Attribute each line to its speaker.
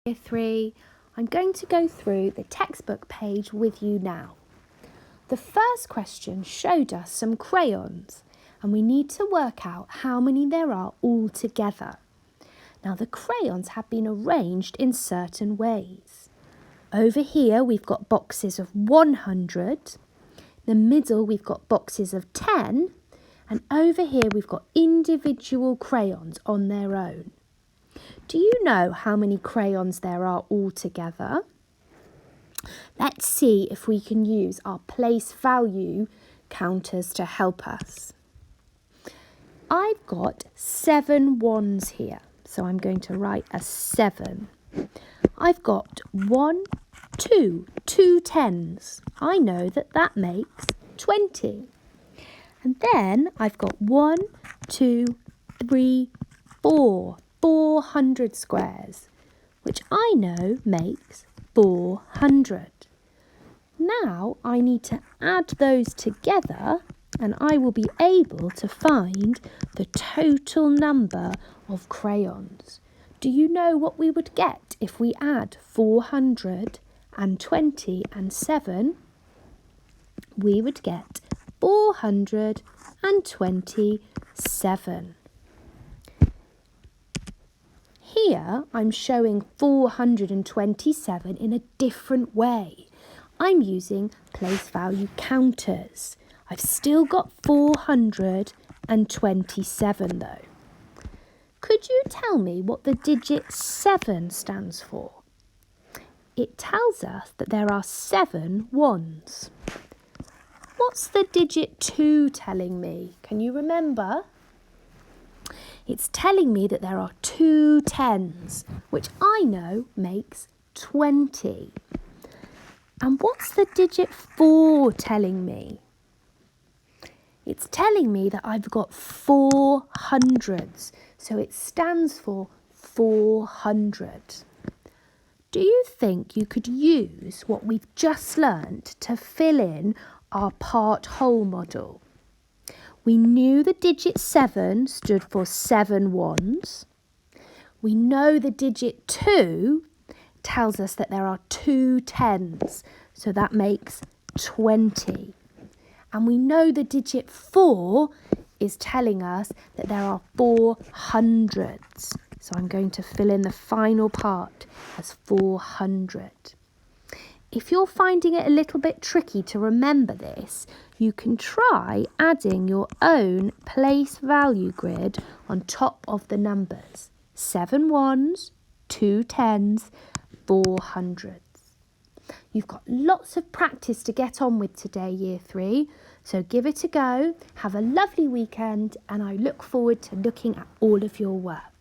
Speaker 1: Year 3, I'm going to go through the textbook page with you now. The first question showed us some crayons and we need to work out how many there are all together. Now the crayons have been arranged in certain ways. Over here we've got boxes of 100, in the middle we've got boxes of 10, and over here we've got individual crayons on their own. Do you know how many crayons there are all together? Let's see if we can use our place value counters to help us. I've got 7 ones here, so I'm going to write a 7. I've got 2 10s. I know that makes 20. And then I've got 1, 2, 3, 400 squares, which I know makes 400. Now I need to add those together and I will be able to find the total number of crayons. Do you know what we would get if we add 420 and 7? We would get 427. Here I'm showing 427 in a different way. I'm using place value counters. I've still got 427 though. Could you tell me what the digit 7 stands for? It tells us that there are 7 ones. What's the digit 2 telling me? Can you remember? It's telling me that there are 2 10s, which I know makes 20. And what's the digit 4 telling me? It's telling me that I've got 4 hundreds, so it stands for 400. Do you think you could use what we've just learnt to fill in our part whole model? We knew the digit 7 stood for 7 ones. We know the digit 2 tells us that there are 2 10s, so that makes 20. And we know the digit 4 is telling us that there are 4 hundreds. So I'm going to fill in the final part as 400. If you're finding it a little bit tricky to remember this, you can try adding your own place value grid on top of the numbers. 7 ones, 2 10s, 4 hundreds. You've got lots of practice to get on with today, Year 3, so give it a go. Have a lovely weekend and I look forward to looking at all of your work.